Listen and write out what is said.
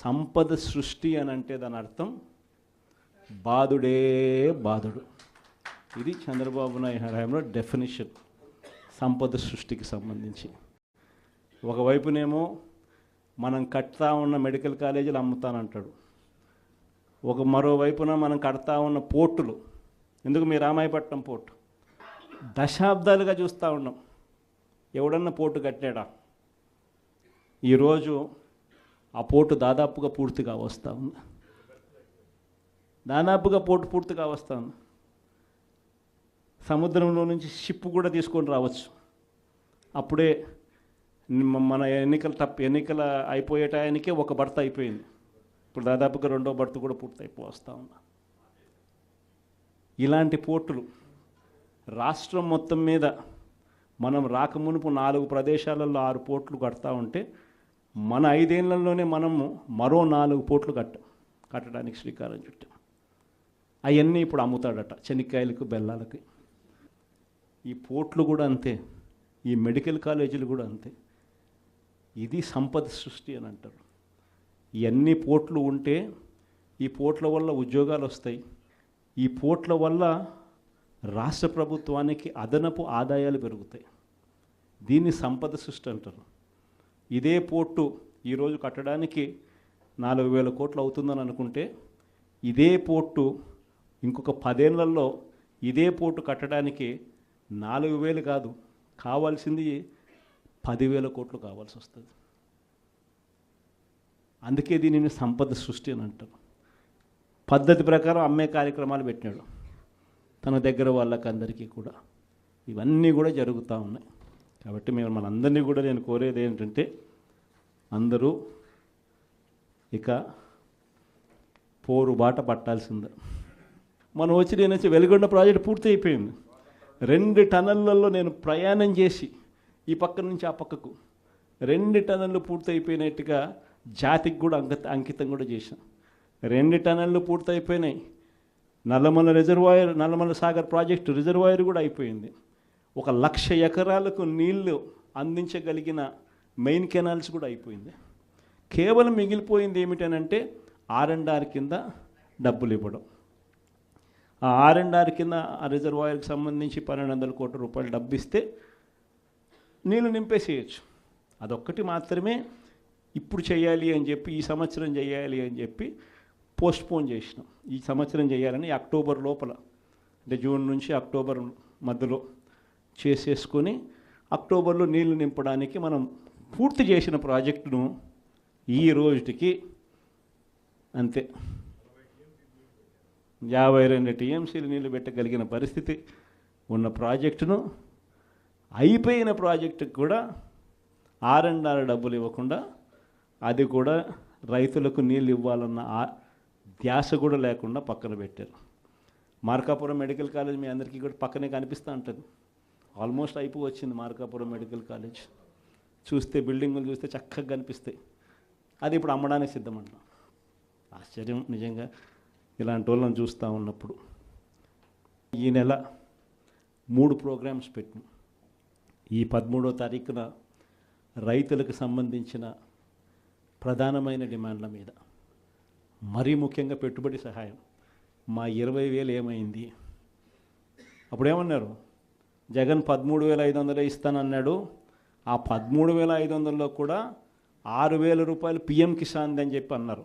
సంపద సృష్టి అని అంటే దాని అర్థం బాధుడే బాధుడు. ఇది చంద్రబాబు నాయుడు హయాంలో డెఫినిషన్ సంపద సృష్టికి సంబంధించి. ఒకవైపునేమో మనం కడతా ఉన్న మెడికల్ కాలేజీలు అమ్ముతానంటాడు, మరోవైపున మనం కడతా ఉన్న పోర్టులు, ఎందుకు మీ రామాయపట్నం పోర్టు దశాబ్దాలుగా చూస్తూ ఉన్నాం, ఎవడన్నా పోర్టు కట్టాడా? ఈరోజు ఆ పోర్టు దాదాపుగా పూర్తిగా వస్తూ ఉంది. పోర్టు పూర్తిగా వస్తూ ఉంది. సముద్రంలో నుంచి షిప్ కూడా తీసుకొని రావచ్చు. అప్పుడే మన ఎన్నికల అయిపోయే టయానికే ఒక బర్త్ అయిపోయింది. ఇప్పుడు దాదాపుగా రెండో బర్త్ కూడా పూర్తయిపోస్తూ ఉంది. ఇలాంటి పోర్టులు రాష్ట్రం మొత్తం మీద మనం రాకమునుపు 4 ప్రదేశాలలో 6 పోర్టులు కడతా ఉంటే మన 5 ఏళ్లలోనే మనము మరో 4 పోర్టులు కట్టడానికి శ్రీకారం చుట్టాం. అవన్నీ ఇప్పుడు అమ్ముతాడట చెనిక్కాయలకు బెల్లాలకి. ఈ పోర్టులు కూడా అంతే, ఈ మెడికల్ కాలేజీలు కూడా అంతే. ఇది సంపద సృష్టి అని అంటారు. ఇవన్నీ పోర్టులు ఉంటే ఈ పోర్టుల వల్ల ఉద్యోగాలు వస్తాయి. ఈ పోర్టుల వల్ల రాష్ట్ర ప్రభుత్వానికి అదనపు ఆదాయాలు పెరుగుతాయి. దీన్ని సంపద సృష్టి అంటారు. ఇదే పోర్టు ఈరోజు కట్టడానికి 4,000 కోట్లు అవుతుందని అనుకుంటే ఇదే పోర్టు ఇంకొక 10 ఏళ్లలో ఇదే పోర్టు కట్టడానికి 4,000 కాదు, కావాల్సింది 10,000 కోట్లు కావాల్సి వస్తుంది. అందుకే దీనిని సంపద సృష్టి అని అంటారు. పద్ధతి ప్రకారం అమ్మే కార్యక్రమాలు పెట్టినాడు తన దగ్గర వాళ్ళకందరికీ కూడా. ఇవన్నీ కూడా జరుగుతూ ఉన్నాయి. కాబట్టి మనందరినీ కూడా నేను కోరేది ఏంటంటే అందరూ ఇక పోరు బాట పట్టాల్సిందే. మనం నేను వెలుగొండ ప్రాజెక్టు పూర్తి అయిపోయింది. 2 టన్నులలో నేను ప్రయాణం చేసి ఈ పక్క నుంచి ఆ పక్కకు 2 టన్నులు పూర్తి అయిపోయినట్టుగా జాతికి కూడా అంకితం కూడా చేశాం. 2 టన్నులు పూర్తి అయిపోయినాయి. నల్లమల సాగర్ ప్రాజెక్టు రిజర్వాయర్ కూడా అయిపోయింది. 1,00,000 ఎకరాలకు నీళ్లు అందించగలిగిన మెయిన్ కెనాల్స్ కూడా అయిపోయింది. కేవలం మిగిలిపోయింది ఏమిటనంటే R&R కింద డబ్బులు ఇవ్వడం. ఆ R&R కింద ఆ రిజర్వాయర్కి సంబంధించి 1,200 కోట్ల రూపాయలు డబ్బు ఇస్తే నీళ్ళు నింపేసేయచ్చు. అదొక్కటి మాత్రమే ఇప్పుడు చేయాలి అని చెప్పి, ఈ సంవత్సరం చేయాలి అని చెప్పి పోస్ట్పోన్ చేసినాం. ఈ సంవత్సరం చేయాలని అక్టోబర్ లోపల, అంటే జూన్ నుంచి అక్టోబర్ మధ్యలో చేసేసుకొని అక్టోబర్లో నీళ్లు నింపడానికి మనం పూర్తి చేసిన ప్రాజెక్టును ఈ రోజుకి అంతే 52 టీఎంసీలు నీళ్లు పెట్టగలిగిన పరిస్థితి ఉన్న ప్రాజెక్టును, అయిపోయిన ప్రాజెక్టుకు కూడా R&R డబ్బులు ఇవ్వకుండా, అది కూడా రైతులకు నీళ్ళు ఇవ్వాలన్న ధ్యాస కూడా లేకుండా పక్కన పెట్టారు. మార్కాపురం మెడికల్ కాలేజ్ మీ అందరికీ కూడా పక్కనే కనిపిస్తూ ఉంటుంది. ఆల్మోస్ట్ అయిపోవచ్చింది మార్కాపురం మెడికల్ కాలేజ్. చూస్తే బిల్డింగులు చూస్తే చక్కగా కనిపిస్తాయి. అది ఇప్పుడు అమ్మడానికి సిద్ధమంటాం. ఆశ్చర్యం నిజంగా ఇలాంటి వాళ్ళని చూస్తూ ఉన్నప్పుడు. ఈ నెల 3 ప్రోగ్రామ్స్ పెట్టినాం. ఈ 13వ తారీఖున రైతులకు సంబంధించిన ప్రధానమైన డిమాండ్ల మీద, మరీ ముఖ్యంగా పెట్టుబడి సహాయం. మా 20,000 ఏమైంది? అప్పుడేమన్నారు? జగన్ 13,500 ఇస్తానన్నాడు. ఆ 13,500లో కూడా 6,000 రూపాయలు PM కిసాన్ అని చెప్పి అన్నారు.